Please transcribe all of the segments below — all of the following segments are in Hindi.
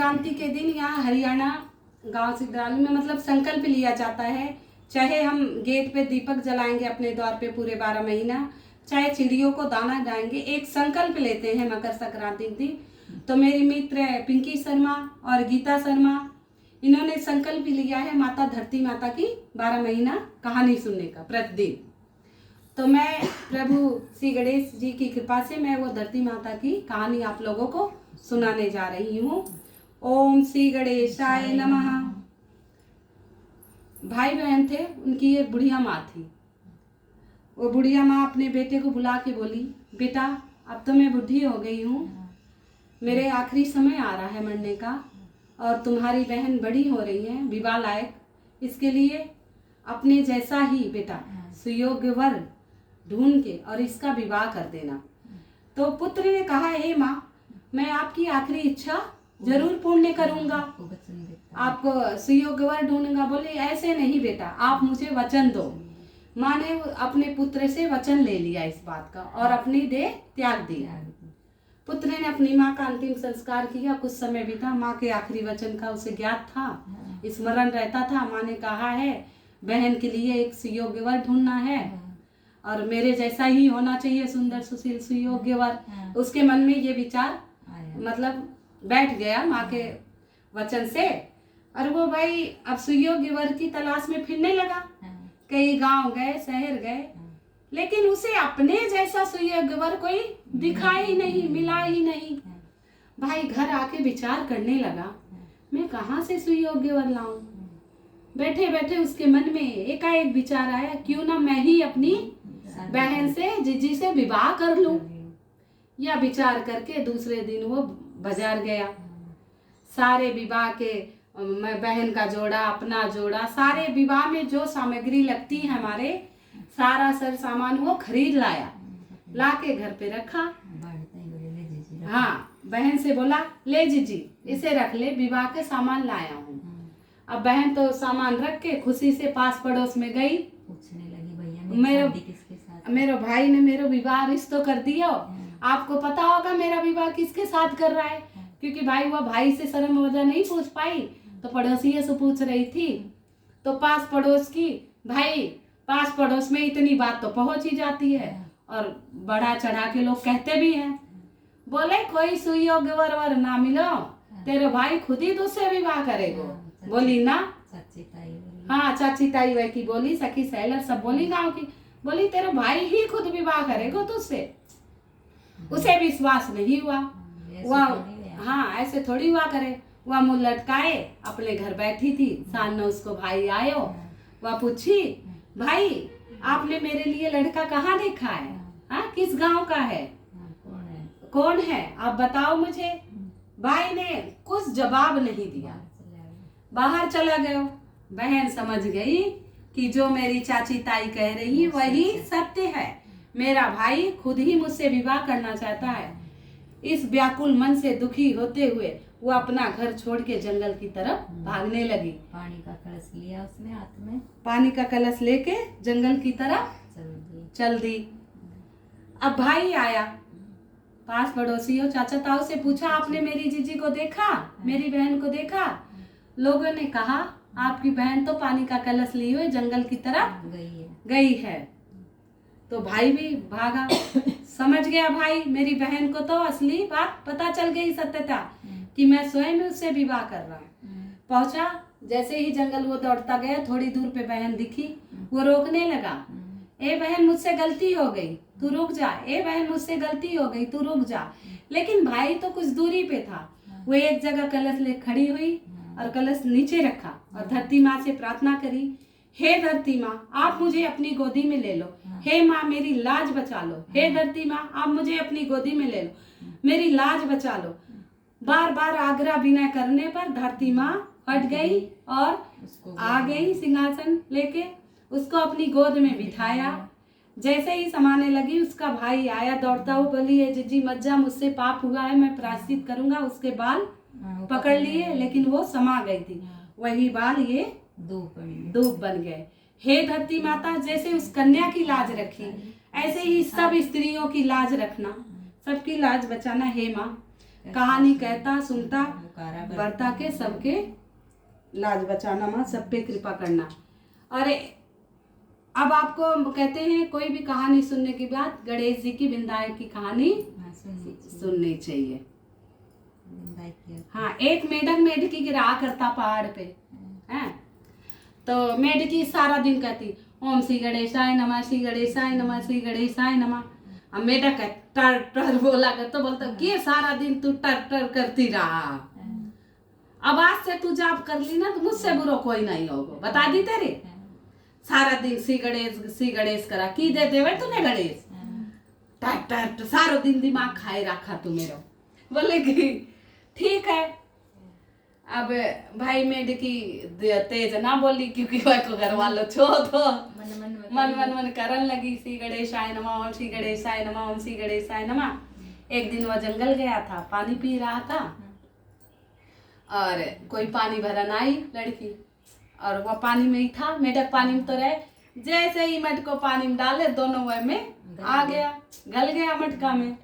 संक्रांति के दिन यहाँ हरियाणा गांव सिद्धरालू में मतलब संकल्प लिया जाता है, चाहे हम गेट पे दीपक जलाएंगे अपने द्वार पे पूरे 12 महीना, चाहे चिड़ियों को दाना डालेंगे, एक संकल्प लेते हैं मकर संक्रांति के दिन। तो मेरी मित्र पिंकी शर्मा और गीता शर्मा, इन्होंने संकल्प लिया है माता धरती माता की 12 महीना कहानी सुनने का प्रतिदिन। तो मैं प्रभु श्री गणेश जी की कृपा से मैं वो धरती माता की कहानी आप लोगों को सुनाने जा रही हूँ। ओम श्री गणेशाय नमः। भाई बहन थे, उनकी एक बुढ़िया माँ थी। वो बुढ़िया माँ अपने बेटे को बुला के बोली, बेटा अब तो मैं बुढ़ी हो गई हूँ, मेरे आखिरी समय आ रहा है मरने का, और तुम्हारी बहन बड़ी हो रही है, विवाह लायक, इसके लिए अपने जैसा ही बेटा सुयोग्य वर ढूंढ के और इसका विवाह कर देना। तो पुत्र ने कहा, हे माँ, मैं आपकी आखिरी इच्छा जरूर पूर्ण करूंगा, आपको सुयोग्य वर ढूंढूंगा। बोले ऐसे नहीं बेटा, आप मुझे वचन दो। माँ ने अपने पुत्र से वचन ले लिया इस बात का और अपनी देह त्याग दी। पुत्र ने अपनी माँ का अंतिम संस्कार किया। कुछ समय बीता, माँ के आखिरी वचन का उसे ज्ञात था, स्मरण रहता था। माँ ने कहा है बहन के लिए एक सुयोग्य वर ढूंढना है और मेरे जैसा ही होना चाहिए, सुंदर सुशील सुयोग्य वर। उसके मन में ये विचार मतलब बैठ गया माँ के वचन से, और वो भाई अब सुयोग्य वर की तलाश में फिरने लगा। कई गांव गए, शहर गए, लेकिन उसे अपने जैसा सुयोग्य वर कोई दिखा ही नहीं, मिला ही नहीं। भाई घर आके विचार करने लगा, मैं कहाँ से सुयोग्य वर लाऊं। बैठे बैठे उसके मन में एकाएक विचार आया, क्यों ना मैं ही अपनी बहन से जीजी से विवाह कर लूं। यह विचार करके दूसरे दिन वो बाजार गया। सारे विवाह के बहन का जोड़ा, अपना जोड़ा, सारे विवाह में जो सामग्री लगती है हमारे, सारा सर सामान वो खरीद लाया, ला के घर पे रखा। हाँ, बहन से बोला, ले जीजी इसे रख ले, विवाह के सामान लाया हूँ। अब बहन तो सामान रख के खुशी से पास पड़ोस में गई, पूछने लगी, भैया मेरे भाई ने मेरा विवाह रिश्तो कर दिया, आपको पता होगा मेरा विवाह किसके साथ कर रहा है। क्योंकि भाई वह भाई से शर्म वजह नहीं पूछ पाई, तो पड़ोसी से पूछ रही थी। तो पास पड़ोस की, भाई पास पड़ोस में इतनी बात तो पहुंच ही जाती है, और बढ़ा चढ़ा के लोग कहते भी हैं। बोले कोई सुयोग्य वर ना मिलो, तेरे भाई खुद ही दूसरे विवाह करेगो। बोली ना, हाँ चाची ताई वह की बोली, सखी सहेलर सब बोली गाँव की, बोली तेरा भाई ही खुद विवाह करेगो तुझसे। उसे विश्वास नहीं हुआ। वह हाँ ऐसे थोड़ी हुआ करे। वह मुंह लटकाए अपने घर बैठी थी। सामने उसको भाई आयो, वह पूछी, भाई आपने मेरे लिए लड़का कहाँ देखा है? हाँ, किस गांव का है? कौन है आप बताओ मुझे। भाई ने कुछ जवाब नहीं दिया, बाहर चला गया। बहन समझ गई कि जो मेरी चाची ताई कह रही वही सत्य है, मेरा भाई खुद ही मुझसे विवाह करना चाहता है। इस व्याकुल मन से दुखी होते हुए वो अपना घर छोड़ के जंगल की तरफ भागने लगी। पानी का कलश लिया उसने हाथ में, पानी का कलश लेके जंगल की तरफ चल दी। अब भाई आया, पास पड़ोसियों चाचा ताऊ से पूछा, आपने मेरी जीजी को देखा, मेरी बहन को देखा? लोगों ने कहा आपकी बहन तो पानी का कलश लिए हुए जंगल की तरफ गई है। तो भाई भी भागा। समझ गया भाई, मेरी बहन को तो असली बात पता चल गई, सत्यता कि मैं स्वयं उससे विवाह कर रहा हूँ। पहुंचा, जैसे ही जंगल वो दौड़ता गया, थोड़ी दूर पे बहन दिखी, वो रोकने लगा। ए बहन मुझसे गलती हो गई, तू रुक जा। ए बहन मुझसे गलती हो गई, तू रुक जा। लेकिन भाई तो कुछ दूरी पे था। वो एक जगह कलश ले खड़ी हुई और कलश नीचे रखा और धरती माँ से प्रार्थना करी, हे धरती माँ आप मुझे अपनी गोदी में ले लो। हे माँ मेरी लाज बचा लो। हे धरती माँ आप मुझे अपनी गोदी में ले लो, मेरी लाज बचा लो। बार बार आग्रह विनय करने पर धरती माँ हट गई और आ गई सिंहासन लेके, उसको अपनी गोद में बिठाया। जैसे ही समाने लगी, उसका भाई आया दौड़ता हुआ, बोली ये जीजी मत जा, मुझसे पाप हुआ है, मैं प्रायश्चित करूंगा। उसके बाल पकड़ लिए, लेकिन वो समा गई थी। वही बाल ये दूब बन गए। हे धरती माता, जैसे उस कन्या की लाज रखी, ऐसे ही सब स्त्रियों की लाज रखना, सबकी लाज बचाना। हे माँ कहानी कहता सुनता मुकारा बरता के सबके लाज बचाना माँ, सब पे कृपा करना। और अब आपको कहते हैं कोई भी कहानी सुनने के बाद गणेश जी की विंदाई की कहानी हाँ, सुननी चाहिए। विंदाई की। हाँ, एक मेढक मेढकी की राह करता पहाड़ पे है, तो मेढकी सारा दिन कहती ओम श्री गणेशाय नमः, श्री गणेशाय नमः, श्री गणेशाय नमः। अब मेढक टर टर बोला कर, तो बोलता कि सारा दिन तू टर टर करती रहा, अब आज से तू जाप कर ली ना तो मुझसे बुरा कोई नहीं होगा, बता दी तेरे। सारा दिन श्री गणेश करा की दे देवे तूने गणेश, टर टर सारा दिन दिमाग खाए रखा तू मेरा। बोले कि ठीक है। अब भाई मेढकी तेज ना बोली, क्योंकि वह को घर वालों छो तो मन करन लगी श्री गणेशाय नमः, ओम श्री गणेशाय नमः, ओम श्री गणेशाय नमः। एक दिन वह जंगल गया था, पानी पी रहा था और कोई पानी भरन आई लड़की, और वह पानी में ही था, मेढक पानी में तो रहे, जैसे ही मटको पानी में डाले दोनों वह में आ गया, गल गया मटका में,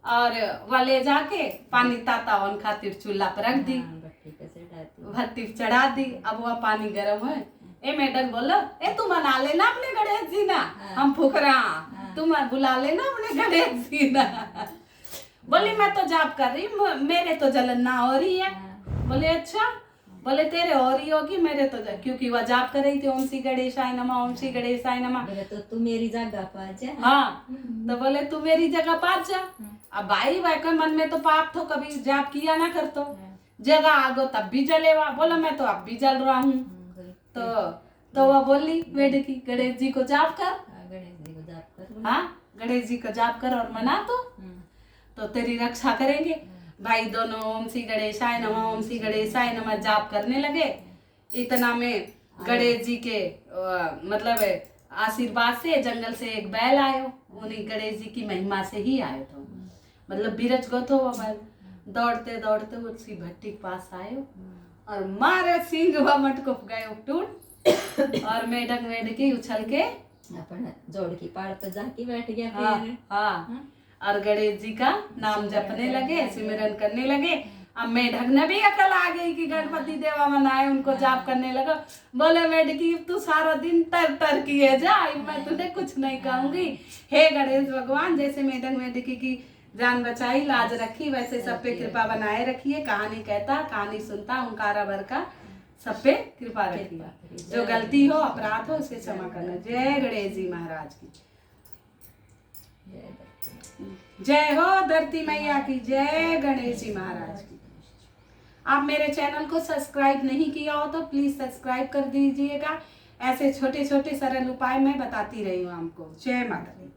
और वह ले जाके पानी ताता वन खातिर चूल्हा पर रख दी, भट्टी पे चढ़ा दी। अब वह पानी गर्म है, ए मेढक बोलो ए तू मना लेना अपने गणेश जी ना, हम फुकरा तुम बुला लेना अपने गणेश जी ना। बोली मैं तो जाप कर रही, मेरे तो जलन ना हो रही है। बोले अच्छा, बोले तेरे हो रही होगी, मेरे तो क्योंकि वह जाप कर रही थी ओम श्री गणेशाय नमः, ओम श्री गणेशाय नमः। बोले तो तू मेरी जगह पा जा। हाँ, तो बोले तू मेरी जगह पा जा। अब भाई के मन में तो पाप तो कभी जाप किया ना कर, तो जगह आगो तब भी जलेवा। बोला मैं तो अब भी जल रहा हूँ। तो वह बोली मेढकी गणेश जी को जाप कर, गणेश जी को जाप कर। हाँ, गणेश जी को जाप कर और मना तो तेरी रक्षा करेंगे। भाई दोनों ओम श्री गणेशाय नमः, ओम श्री गणेशाय नमः जाप करने लगे। इतना में गणेश जी के मतलब आशीर्वाद से जंगल से एक बैल आयो, उन्हीं गणेश जी की महिमा से ही आयो तो, मतलब बीरज गो तो वो बैल दौड़ते दौड़ते उसी भट्टी के पास आयो और मारे सिंह वह मटको गए टूट, और मेढक मेढकी उछल के अपन जोड़ की पहाड़ पर जाके बैठ गया। हाँ, और गणेश जी का नाम जपने लगे, सिमरन करने लगे। अब मेढक ने भी अकल आ गई कि गणपति देवा मनाए, उनको जाप करने लगा। बोले मेढकी तू सारा दिन तर तर किए जा, मैं तुझे कुछ नहीं कहूंगी। हे गणेश भगवान, जैसे मेढक मेढकी की जान बचाई, लाज रखी, वैसे सब पे कृपा बनाए रखिए। कहानी कहता, कहानी सुनता, ओंकारा भर का सब पे कृपा रखिए। जो गलती हो, अपराध हो, उसे क्षमा करना। जय गणेश जी महाराज की जय हो, धरती मैया की जय, गणेश जी महाराज की। आप मेरे चैनल को सब्सक्राइब नहीं किया हो तो प्लीज सब्सक्राइब कर दीजिएगा। ऐसे छोटे छोटे सरल उपाय मैं बताती रही हूँ आपको। जय माता दी।